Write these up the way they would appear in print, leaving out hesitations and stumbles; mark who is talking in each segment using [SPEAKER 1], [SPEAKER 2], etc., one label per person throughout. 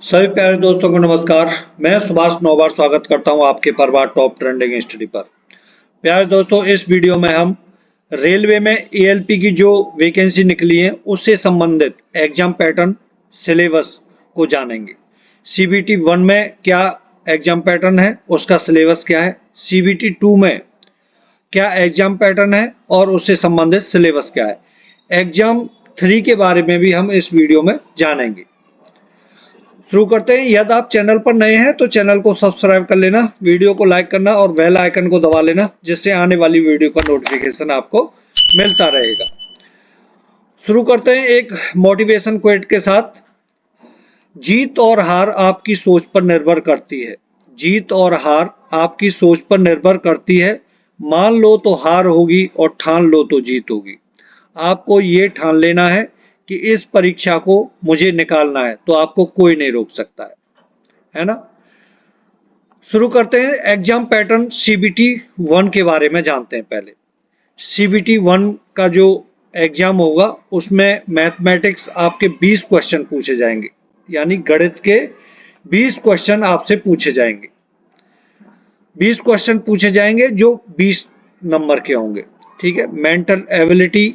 [SPEAKER 1] सभी प्यारे दोस्तों को नमस्कार। मैं सुभाष नौबार स्वागत करता हूं आपके परिवार टॉप ट्रेंडिंग स्टडी पर। प्यारे दोस्तों, इस वीडियो में हम रेलवे में एएलपी की जो वैकेंसी निकली है उससे संबंधित एग्जाम पैटर्न सिलेबस को जानेंगे। सीबीटी 1 में क्या एग्जाम पैटर्न है, उसका सिलेबस क्या है, सीबीटी 2 में क्या एग्जाम पैटर्न है और उससे संबंधित सिलेबस क्या है, एग्जाम 3 के बारे में भी हम इस वीडियो में जानेंगे। शुरू करते हैं। यदि आप चैनल पर नए हैं तो चैनल को सब्सक्राइब कर लेना, वीडियो को लाइक करना और बेल आइकन को दबा लेना, जिससे आने वाली वीडियो का नोटिफिकेशन आपको मिलता रहेगा। शुरू करते हैं एक मोटिवेशन क्वेट के साथ। जीत और हार आपकी सोच पर निर्भर करती है। जीत और हार आपकी सोच पर निर्भर करती है। मान लो तो हार होगी और ठान लो तो जीत होगी। आपको ये ठान लेना है कि इस परीक्षा को मुझे निकालना है, तो आपको कोई नहीं रोक सकता है ना। शुरू करते हैं। एग्जाम पैटर्न सीबीटी 1 के बारे में जानते हैं। पहले सीबीटी 1 का जो एग्जाम होगा उसमें मैथमेटिक्स आपके 20 क्वेश्चन पूछे जाएंगे, यानी गणित के 20 क्वेश्चन आपसे पूछे जाएंगे। 20 क्वेश्चन पूछे जाएंगे जो 20 नंबर के होंगे। ठीक है। मेंटल एबिलिटी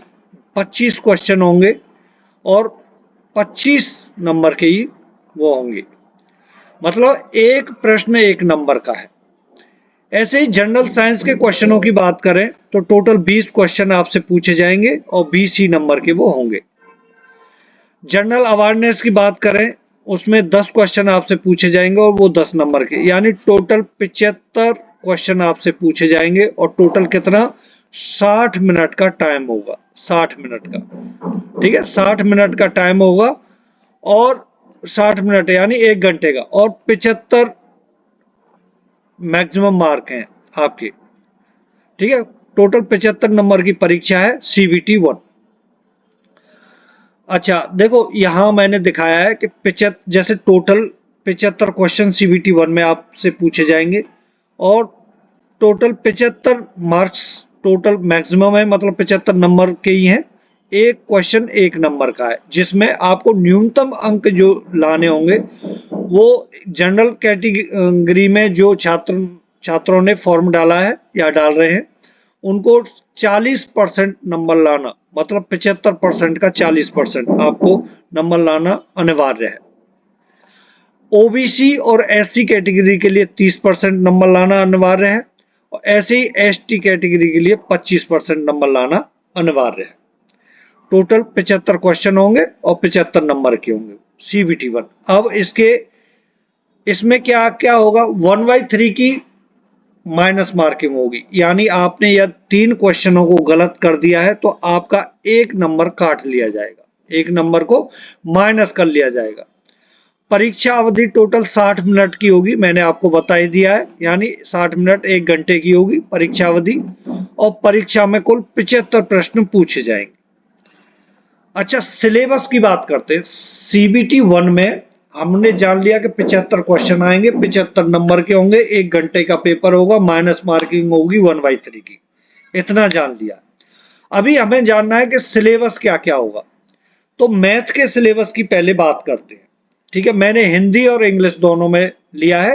[SPEAKER 1] 25 क्वेश्चन होंगे और 25 नंबर के ही वो होंगे, मतलब एक प्रश्न एक नंबर का है। ऐसे ही जनरल साइंस के क्वेश्चनों की बात करें तो टोटल 20 क्वेश्चन आपसे पूछे जाएंगे और 20 ही नंबर के वो होंगे। जनरल अवेयरनेस की बात करें उसमें 10 क्वेश्चन आपसे पूछे जाएंगे और वो 10 नंबर के, यानी टोटल 75 क्वेश्चन आपसे पूछे जाएंगे और टोटल कितना 60 मिनट का टाइम होगा। 60 मिनट का, ठीक है, 60 मिनट का टाइम होगा और 60 मिनट यानी 1 घंटे का, और 75 मैक्सिमम मार्क हैं आपके। ठीक है। टोटल 75 नंबर की परीक्षा है सीबीटी 1। अच्छा देखो, यहां मैंने दिखाया है कि 75 जैसे टोटल 75 क्वेश्चन सीबीटी 1 में आपसे पूछे जाएंगे और टोटल 75 मार्क्स टोटल मैक्सिमम है, मतलब 75 नंबर के ही हैं। एक क्वेश्चन एक नंबर का है, जिसमें आपको न्यूनतम अंक जो लाने होंगे वो जनरल कैटेगरी में जो छात्रों ने फॉर्म डाला है या डाल रहे हैं उनको 40% नंबर लाना, मतलब 75% का 40% आपको नंबर लाना अनिवार्य है। ओबीसी और एससी कैटेगरी के लिए 30% नंबर लाना अनिवार्य है और ऐसे ही एसटी कैटेगरी के लिए 25% नंबर लाना अनिवार्य है। टोटल 75 क्वेश्चन होंगे और 75 नंबर के होंगे सीबीटी 1। अब इसमें क्या क्या होगा, 1/3 की माइनस मार्किंग होगी, यानी आपने यदि 3 क्वेश्चनों को गलत कर दिया है तो आपका 1 नंबर काट लिया जाएगा, 1 नंबर को माइनस कर लिया जाएगा। परीक्षा अवधि टोटल 60 मिनट की होगी, मैंने आपको बता ही दिया है, यानी 60 मिनट 1 घंटे की होगी परीक्षा अवधि, और परीक्षा में कुल 75 प्रश्न पूछे जाएंगे। अच्छा, सिलेबस की बात करते हैं। सीबीटी 1 में हमने जान लिया कि 75 क्वेश्चन आएंगे, 75 नंबर के होंगे, 1 घंटे का पेपर होगा, माइनस मार्किंग होगी 1/3 की, इतना जान लिया। अभी हमें जानना है कि सिलेबस क्या क्या होगा। तो मैथ के सिलेबस की पहले बात करते हैं। ठीक है, मैंने हिंदी और इंग्लिश दोनों में लिया है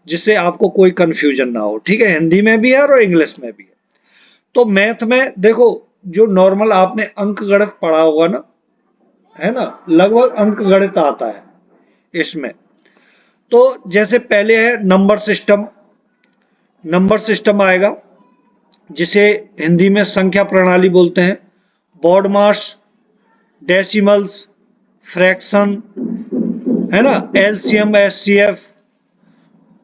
[SPEAKER 1] जिससे आपको कोई कंफ्यूजन ना हो। ठीक है, हिंदी में भी है और इंग्लिश में भी है। तो मैथ में देखो, जो नॉर्मल आपने अंक गणित पढ़ा होगा ना, है ना, लगभग अंक गणित आता है इसमें। तो जैसे पहले है नंबर सिस्टम। नंबर सिस्टम आएगा जिसे हिंदी में संख्या प्रणाली बोलते हैं। बॉड मास, डेसिमल्स, फ्रैक्शन, है ना, एलसीएम, एचसीएफ,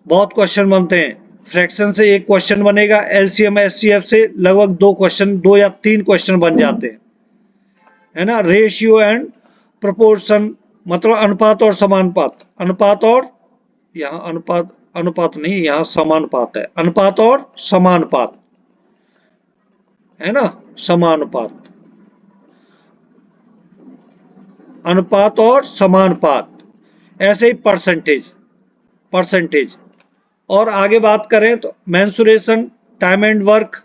[SPEAKER 1] बहुत क्वेश्चन बनते हैं। फ्रैक्शन से एक क्वेश्चन बनेगा, एलसीएम एचसीएफ से लगभग 2 क्वेश्चन, 2 या 3 क्वेश्चन बन जाते हैं, है ना। रेशियो एंड प्रोपोर्शन, मतलब अनुपात और समानुपात। अनुपात और, यहाँ अनुपात अनुपात नहीं, यहाँ समानुपात है। अनुपात और समानुपात, है ना, समानुपात, अनुपात और समानुपात। ऐसे ही परसेंटेज, परसेंटेज। और आगे बात करें तो mensuration, time and work,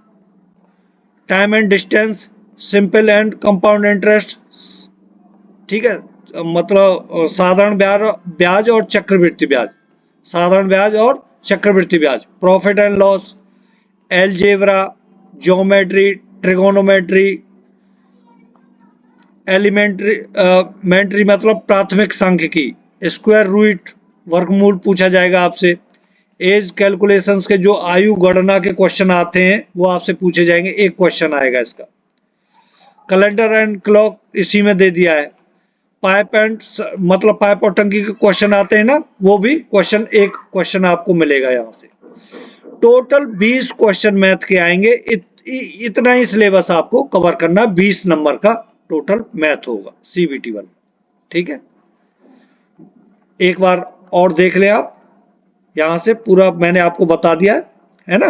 [SPEAKER 1] time and distance, simple and compound interest. ठीक है, मतलब साधारण ब्याज और चक्रवृद्धि ब्याज, साधारण ब्याज और चक्रवृद्धि ब्याज, profit and loss, algebra, geometry, trigonometry, elementary मतलब प्राथमिक सांख्यिकी, स्क्वायर रूट वर्गमूल पूछा जाएगा आपसे, एज कैलकुलेशंस के जो आयु गणना के क्वेश्चन आते हैं वो आपसे पूछे जाएंगे, एक क्वेश्चन आएगा इसका। कैलेंडर एंड क्लॉक इसी में दे दिया है। पाइप एंड मतलब पाइप और टंकी के क्वेश्चन आते हैं ना, वो भी क्वेश्चन, एक क्वेश्चन आपको मिलेगा यहाँ से। टोटल 20 क्वेश्चन मैथ के आएंगे। इतना ही सिलेबस आपको कवर करना, 20 नंबर का टोटल मैथ होगा CBT 1। ठीक है, एक बार और देख ले आप, यहां से पूरा मैंने आपको बता दिया है ना।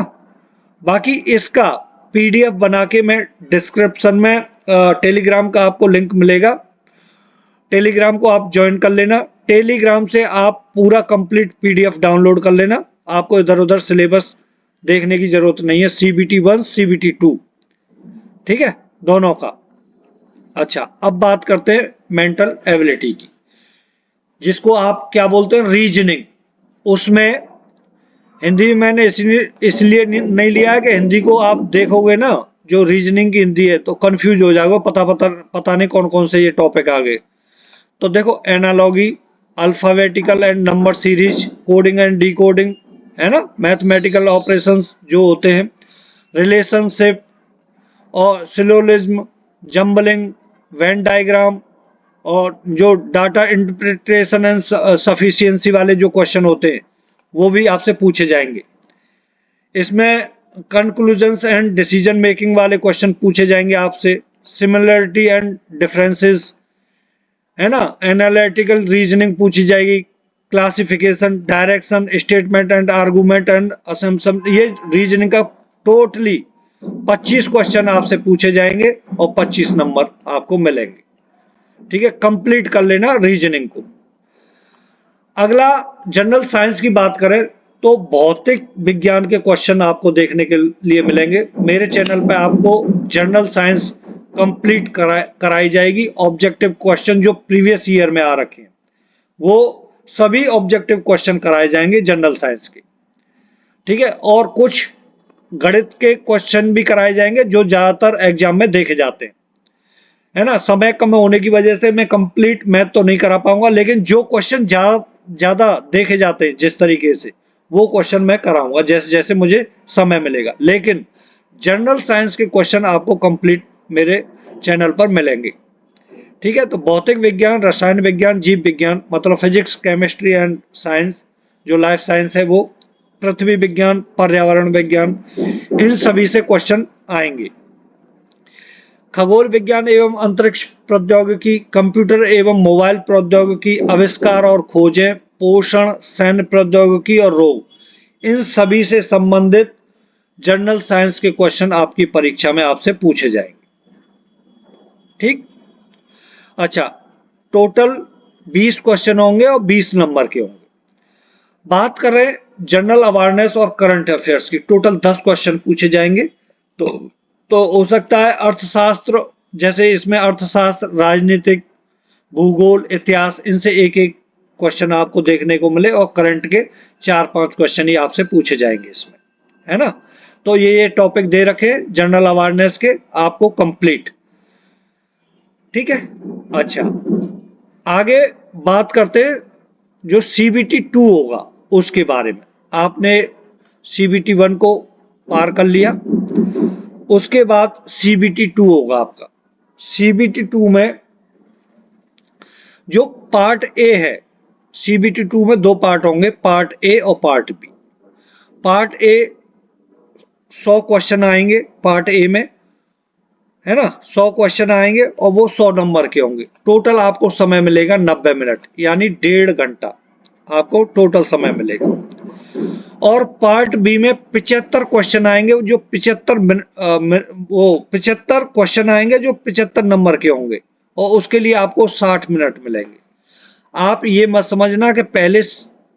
[SPEAKER 1] बाकी इसका PDF बना के मैं डिस्क्रिप्शन में टेलीग्राम का आपको लिंक मिलेगा, टेलीग्राम को आप ज्वाइन कर लेना। टेलीग्राम से आप पूरा कंप्लीट PDF डाउनलोड कर लेना, आपको इधर उधर सिलेबस देखने की जरूरत नहीं है, CBT 1 CBT 2, ठीक है, दोनों का। अच्छा, अब बात करते हैं मेंटल एबिलिटी की, जिसको आप क्या बोलते हैं, रीजनिंग। उसमें हिंदी में मैंने इसलिए नहीं लिया है कि हिंदी को आप देखोगे ना, जो रीजनिंग की हिंदी है, तो कंफ्यूज हो जाओगे, पता नहीं कौन कौन से ये टॉपिक आ गए। तो देखो, analogy, alphabetical and number series, coding and decoding, है ना, मैथमेटिकल ऑपरेशंस जो होते हैं, रिलेशनशिप और सिलोजिज्म, जंबलिंग, वेन डायग्राम, और जो डाटा इंटरप्रिटेशन एंड सफिशिएंसी वाले जो क्वेश्चन होते हैं वो भी आपसे पूछे जाएंगे। इसमें कंक्लूजन्स एंड डिसीजन मेकिंग वाले क्वेश्चन पूछे जाएंगे आपसे, सिमिलरिटी एंड डिफरेंसेस, है ना, एनालिटिकल रीजनिंग पूछी जाएगी, classification, direction, statement and argument and assumption. ये रीजनिंग का टोटली 25 क्वेश्चन आपसे पूछे जाएंगे और 25 नंबर आपको मिलेंगे। ठीक है, कंप्लीट कर लेना रीजनिंग को। अगला जनरल साइंस की बात करें तो भौतिक विज्ञान के क्वेश्चन आपको देखने के लिए मिलेंगे। मेरे चैनल पे आपको जनरल साइंस कंप्लीट कराई जाएगी। ऑब्जेक्टिव क्वेश्चन जो प्रीवियस ईयर में आ रखे हैं वो सभी ऑब्जेक्टिव क्वेश्चन कराए जाएंगे जनरल साइंस के। ठीक है, और कुछ गणित के क्वेश्चन भी कराए जाएंगे जो ज्यादातर एग्जाम में देखे जाते हैं, है ना। समय कम होने की वजह से मैं कंप्लीट मैथ तो नहीं करा पाऊंगा, लेकिन जो क्वेश्चन ज्यादा देखे जाते हैं जिस तरीके से, वो क्वेश्चन मैं कराऊंगा जैसे जैसे मुझे समय मिलेगा। लेकिन जनरल साइंस के क्वेश्चन आपको कंप्लीट मेरे चैनल पर मिलेंगे। ठीक है, तो भौतिक विज्ञान, रसायन विज्ञान, जीव विज्ञान मतलब फिजिक्स, केमिस्ट्री एंड साइंस, जो लाइफ साइंस है वो, पृथ्वी विज्ञान, पर्यावरण विज्ञान, इन सभी से क्वेश्चन आएंगे। खगोल विज्ञान एवं अंतरिक्ष प्रौद्योगिकी, कंप्यूटर एवं मोबाइल प्रौद्योगिकी, आविष्कार और खोजें, पोषण, सैन्य प्रौद्योगिकी और रोग, इन सभी से संबंधित जनरल साइंस के क्वेश्चन आपकी परीक्षा में आपसे पूछे जाएंगे। ठीक, अच्छा, टोटल 20 क्वेश्चन होंगे और 20 नंबर के होंगे। बात करें जनरल अवेयरनेस और करंट अफेयर्स की, टोटल 10 क्वेश्चन पूछे जाएंगे। तो हो सकता है अर्थशास्त्र, जैसे इसमें अर्थशास्त्र, राजनीतिक, भूगोल, इतिहास, इनसे एक एक क्वेश्चन आपको देखने को मिले, और करंट के 4-5 क्वेश्चन ही आपसे पूछे जाएंगे इसमें, है ना। तो ये टॉपिक दे रखे जनरल अवेयरनेस के आपको कंप्लीट। ठीक है, अच्छा, आगे बात करते हैं जो CBT 2 होगा उसके बारे में। आपने CBT 1 को पार कर लिया, उसके बाद CBT 2 होगा आपका। CBT 2 में जो पार्ट ए है, CBT 2 में 2 पार्ट होंगे, पार्ट ए और part B. Part A 100 question आएंगे पार्ट ए में, है ना, 100 क्वेश्चन आएंगे और वो 100 नंबर के होंगे। टोटल आपको समय मिलेगा 90 मिनट, यानी 1.5 घंटा आपको टोटल समय मिलेगा। और पार्ट बी में 75 क्वेश्चन आएंगे, जो 75 क्वेश्चन आएंगे जो 75 नंबर के होंगे, और उसके लिए आपको 60 मिनट मिलेंगे। आप ये मत समझना कि पहले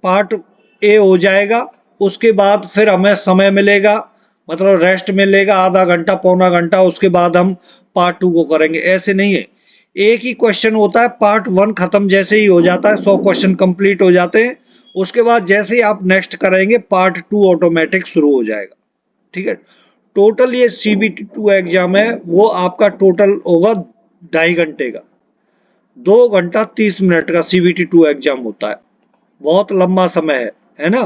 [SPEAKER 1] पार्ट ए हो जाएगा, उसके बाद फिर हमें समय मिलेगा, मतलब रेस्ट मिलेगा आधा घंटा पौना घंटा, उसके बाद हम पार्ट 2 को करेंगे, ऐसे नहीं है। एक ही क्वेश्चन होता है, पार्ट 1 खत्म जैसे ही हो जाता है, 100 क्वेश्चन कंप्लीट हो जाते हैं, उसके बाद जैसे ही आप नेक्स्ट करेंगे पार्ट 2 ऑटोमेटिक शुरू हो जाएगा। ठीक है, टोटल ये CBT 2 एग्जाम है वो आपका टोटल होगा 2.5 घंटे का, 2 घंटा 30 मिनट का CBT 2 एग्जाम होता है, बहुत लंबा समय है ना।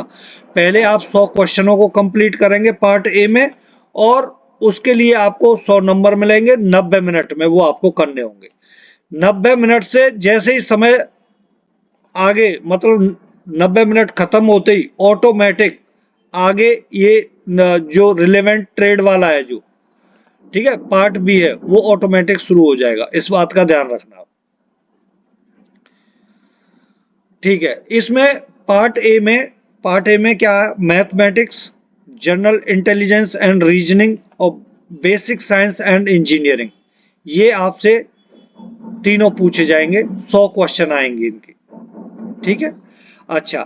[SPEAKER 1] पहले आप 100 क्वेश्चनों को कंप्लीट करेंगे पार्ट ए में, और उसके लिए आपको 100 नंबर मिलेंगे, 90 मिनट में वो आपको करने होंगे। 90 मिनट से जैसे ही समय आगे, मतलब 90 मिनट खत्म होते ही ऑटोमेटिक आगे ये जो रिलेवेंट ट्रेड वाला है जो, ठीक है, पार्ट बी है, वो ऑटोमेटिक शुरू हो जाएगा, इस बात का ध्यान रखना आप। ठीक है, इसमें पार्ट ए में क्या है, mathematics, general intelligence and reasoning और बेसिक साइंस एंड इंजीनियरिंग, ये आपसे तीनों पूछे जाएंगे, 100 क्वेश्चन आएंगे इनके। ठीक है, अच्छा,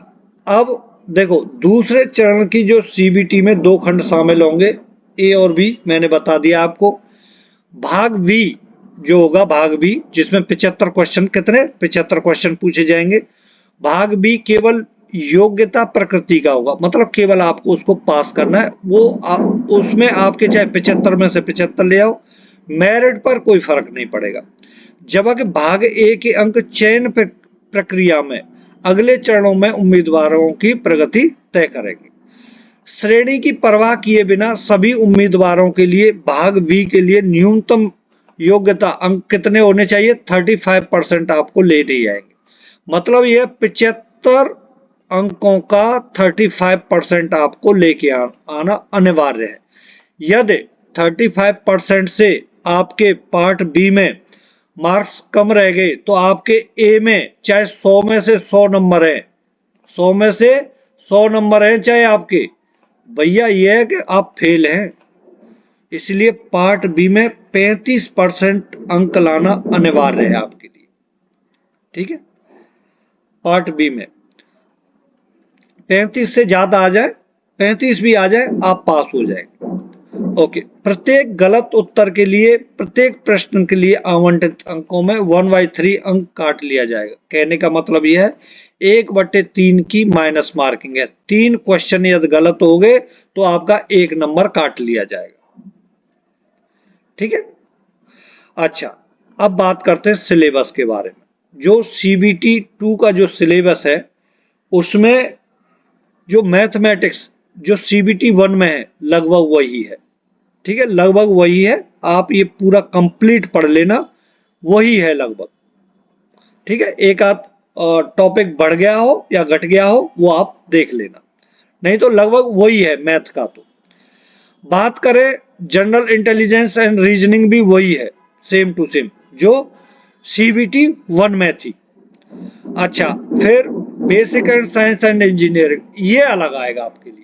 [SPEAKER 1] अब देखो दूसरे चरण की जो CBT में 2 खंड शामिल होंगे, ए और बी, मैंने बता दिया आपको। भाग बी जो होगा, भाग बी जिसमें 75 क्वेश्चन, कितने 75 क्वेश्चन पूछे जाएंगे। भाग बी केवल योग्यता प्रकृति का होगा, मतलब केवल आपको उसको पास करना है, वो उसमें आपके चाहे 75 में से 75 ले आओ, मेरिट पर कोई फर्क नहीं पड़ेगा। जबकि भाग ए के अंक चयन प्रक्रिया में अगले चरणों में उम्मीदवारों की प्रगति तय करेंगे। श्रेणी की परवाह किए बिना सभी उम्मीदवारों के लिए भाग बी के लिए न्यूनतम योग्यता अंक कितने होने चाहिए, 35% आपको ले दिए जाएंगे। मतलब यह 75 अंकों का 35% आपको लेके आना अनिवार्य है। यदि 35% से आपके पार्ट बी में मार्क्स कम रह गए तो आपके ए में चाहे 100 में से 100 नंबर है, 100 में से 100 नंबर है चाहे आपके, भैया यह है कि आप फेल हैं। इसलिए पार्ट बी में 35% अंक लाना अनिवार्य है आपके लिए। ठीक है, पार्ट बी में 35 से ज्यादा आ जाए, 35 भी आ जाए, आप पास हो जाएंगे। ओके, प्रत्येक गलत उत्तर के लिए, प्रत्येक प्रश्न के लिए आवंटित अंकों में 1/3 अंक काट लिया जाएगा। कहने का मतलब यह है 1/3 की माइनस मार्किंग है। 3 क्वेश्चन यदि गलत हो गए तो आपका 1 नंबर काट लिया जाएगा। ठीक है, अच्छा, अब बात करते हैं सिलेबस के बारे में। जो CBT 2 का जो सिलेबस है उसमें जो मैथमेटिक्स जो CBT 1 में है लगभग वही है। ठीक है, लगभग वही है, आप ये पूरा कंप्लीट पढ़ लेना, वही है लगभग। ठीक है, एक आध टॉपिक बढ़ गया हो या घट गया हो वो आप देख लेना, नहीं तो लगभग वही है मैथ का। तो बात करें जनरल इंटेलिजेंस एंड रीजनिंग भी वही है, सेम टू सेम जो CBT 1 में थी। अच्छा, फिर basic and science and engineering ये अलग आएगा आपके लिए।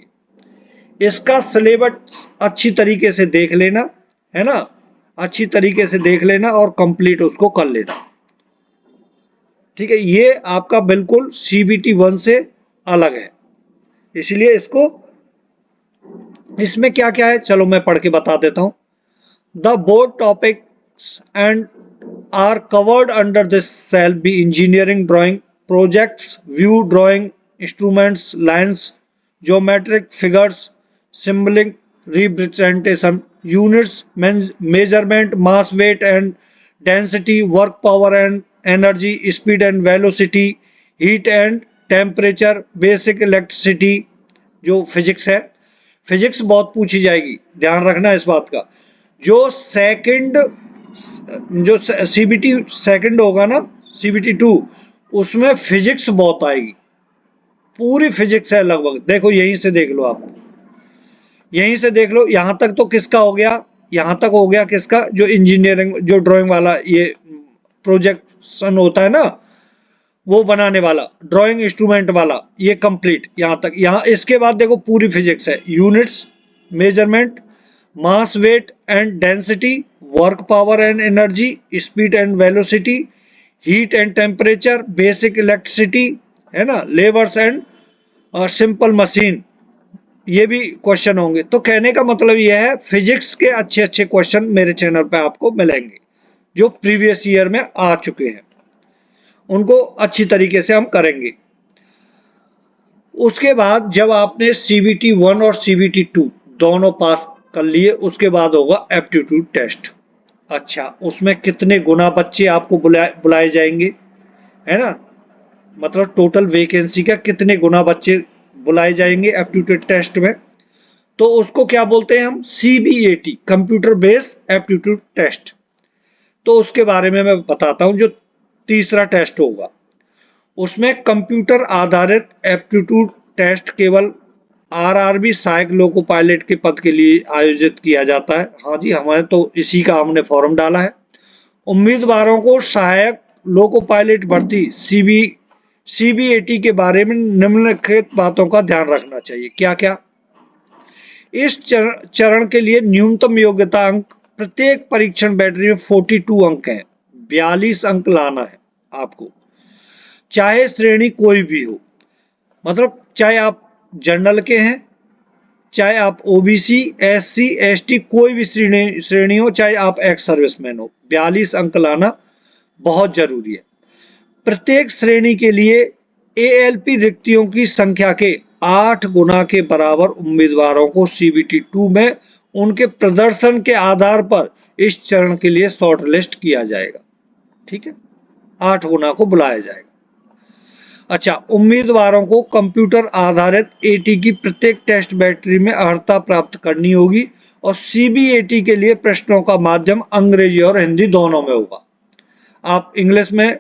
[SPEAKER 1] इसका सिलेबस अच्छी तरीके से देख लेना, है ना, अच्छी तरीके से देख लेना और कंप्लीट उसको कर लेना। ठीक है, ये आपका बिल्कुल CBT 1 से अलग है, इसलिए इसको, इसमें क्या क्या है चलो मैं पढ़ के बता देता हूं। The board topics and are covered under this shall be engineering drawing, projects, view drawing, instruments, lines, geometric figures, symbolic representation, units, measurement, mass, weight and density, work, power and energy, speed and velocity, heat and temperature, basic electricity, जो physics है, physics बहुत पूछी जाएगी, ध्यान रखना इस बात का। जो सेकंड, जो CBT सेकंड होगा ना, CBT 2, उसमें फिजिक्स बहुत आएगी, पूरी फिजिक्स है लगभग। देखो यहीं से देख लो आप, यहीं से देख लो, यहां तक तो किसका हो गया, यहां तक हो गया किसका, जो इंजीनियरिंग जो ड्राइंग वाला ये प्रोजेक्शन होता है ना, वो बनाने वाला ड्राइंग इंस्ट्रूमेंट वाला, ये कंप्लीट यहां तक। यहां इसके बाद देखो पूरी फिजिक्स है, units, measurement, mass, weight and density, work, power and energy, speed and velocity, heat and temperature, basic electricity, है ना, लेवर्स एंड सिंपल मशीन, ये भी क्वेश्चन होंगे। तो कहने का मतलब यह है फिजिक्स के अच्छे अच्छे क्वेश्चन मेरे चैनल पे आपको मिलेंगे। जो प्रीवियस ईयर में आ चुके हैं, उनको अच्छी तरीके से हम करेंगे। उसके बाद जब आपने CBT 1 और CBT 2 दोनों पास कर लिए, उसके बाद होगा एप्टीट्यूड टेस्ट। अच्छा, उसमें कितने गुना बच्चे आपको बुलाए जाएंगे, है ना, मतलब टोटल वैकेंसी का कितने गुना बच्चे बुलाए जाएंगे एप्टीट्यूड टेस्ट में, तो उसको क्या बोलते हैं हम, CBAT, computer based aptitude test. तो उसके बारे में मैं बताता हूं। जो तीसरा टेस्ट होगा उसमें कंप्यूटर आधारित एप्टीट्यूड टेस्ट केवल RRB सहायक लोको पायलट के पद के लिए आयोजित किया जाता है। हाँ जी, हमारे तो इसी का हमने फॉर्म डाला है। उम्मीदवारों को सहायक लोको पायलट भर्ती CBAT के बारे में निम्नलिखित बातों का ध्यान रखना चाहिए। क्या क्या? इस चरण के लिए न्यूनतम योग्यता अंक प्रत्येक परीक्षण बैटरी में 42 अंक हैं, 42 अंक लाना है आपको, चाहे श्रेणी कोई भी हो, मतलब चाहे आप जनरल के हैं, चाहे आप OBC, SC, ST कोई भी श्रेणी हो, चाहे आप एक्स सर्विसमैन हो, 42 अंक लाना बहुत जरूरी है। प्रत्येक श्रेणी के लिए ALP रिक्तियों की संख्या के 8 गुना के बराबर उम्मीदवारों को CBT 2 में उनके प्रदर्शन के आधार पर इस चरण के लिए शॉर्ट लिस्ट किया जाएगा। ठीक है, 8 गुना को बुलाया जाएगा। अच्छा, उम्मीदवारों को कंप्यूटर आधारित AT की प्रत्येक टेस्ट बैटरी में अर्हता प्राप्त करनी होगी और CBAT के लिए प्रश्नों का माध्यम अंग्रेजी और हिंदी दोनों में होगा। आप इंग्लिश में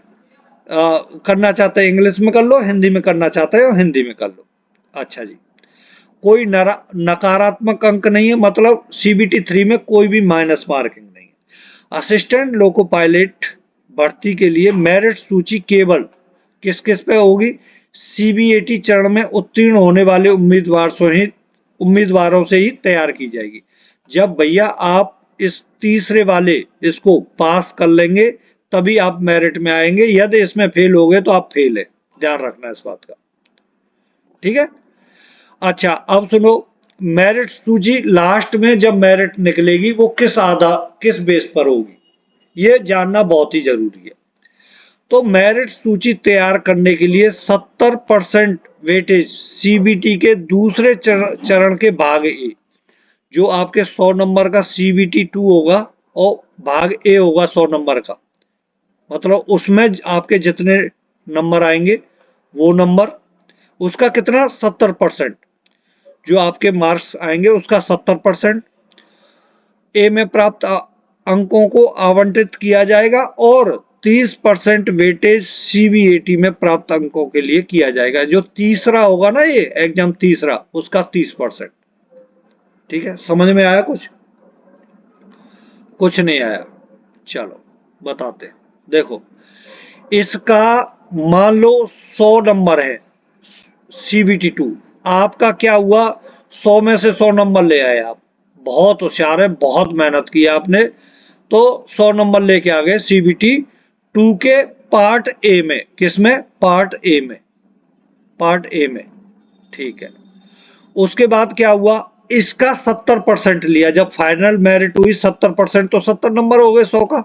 [SPEAKER 1] करना चाहते हैं इंग्लिश में कर लो, हिंदी में करना चाहते हैं हिंदी में कर लो। अच्छा जी, कोई नकारात्मक अंक नहीं है, मतलब CBT 3 में कोई भी माइनस मार्किंग नहीं है। असिस्टेंट लोको पायलट भर्ती के लिए मेरिट सूची केवल किस किस पे होगी, CBAT चरण में उत्तीर्ण होने वाले उम्मीदवारों से ही तैयार की जाएगी। जब भैया आप इस तीसरे वाले इसको पास कर लेंगे तभी आप मेरिट में आएंगे, यदि इसमें फेल हो गए तो आप फेल है, ध्यान रखना इस बात का। ठीक है। अच्छा, अब सुनो, मेरिट सूची लास्ट में जब मेरिट निकलेगी वो किस बेस पर होगी, ये जानना बहुत ही जरूरी है। तो मेरिट सूची तैयार करने के लिए 70% वेटेज CBT के दूसरे चरण के भाग A, जो आपके 100 नंबर का CBT 2 होगा और भाग A होगा 100 नंबर का, मतलब उसमें आपके जितने नंबर आएंगे वो नंबर, उसका कितना 70%, जो आपके मार्क्स आएंगे उसका 70% A में प्राप्त अंकों को आवंटित किया जाएगा और 30% वेटेज CBAT में प्राप्त अंकों के लिए किया जाएगा। जो तीसरा होगा ना, ये एग्जाम तीसरा, उसका 30%। ठीक है, समझ में आया? कुछ नहीं आया? चलो बताते हैं। देखो, इसका मान लो 100 नंबर है CBT 2, आपका क्या हुआ, 100 में से 100 नंबर ले आए आप, बहुत होशियार है, बहुत मेहनत की आपने, तो 100 नंबर लेके आ गए CBT 2 के पार्ट A में। किसमें? पार्ट A में। ठीक है, उसके बाद क्या हुआ, इसका 70% लिया, जब फाइनल मेरिट हुई 70%, तो 70 नंबर हो गए 100 का।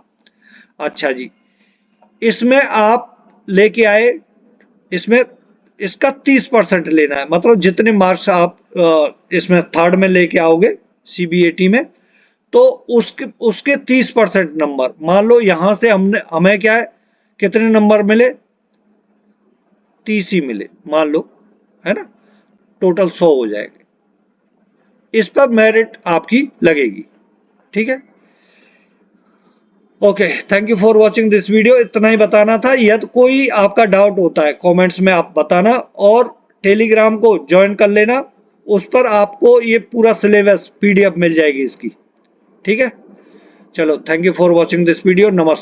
[SPEAKER 1] अच्छा जी, इसमें आप लेके आए, इसमें इसका 30% लेना है, मतलब जितने मार्क्स आप इसमें थर्ड में लेके आओगे CBAT में, तो उसके 30% नंबर, मान लो यहां से हमें क्या है, कितने नंबर मिले, 30 ही मिले मान लो, है ना, टोटल 100 हो जाएंगे, इस पर मेरिट आपकी लगेगी। ठीक है, okay, thank you for watching this video. इतना ही बताना था। यदि कोई आपका डाउट होता है कमेंट्स में आप बताना, और टेलीग्राम को ज्वाइन कर लेना, उस पर आपको ये पूरा सिलेबस PDF मिल जाएगी इसकी। ठीक है, चलो, thank you for watching this video. नमस्कार।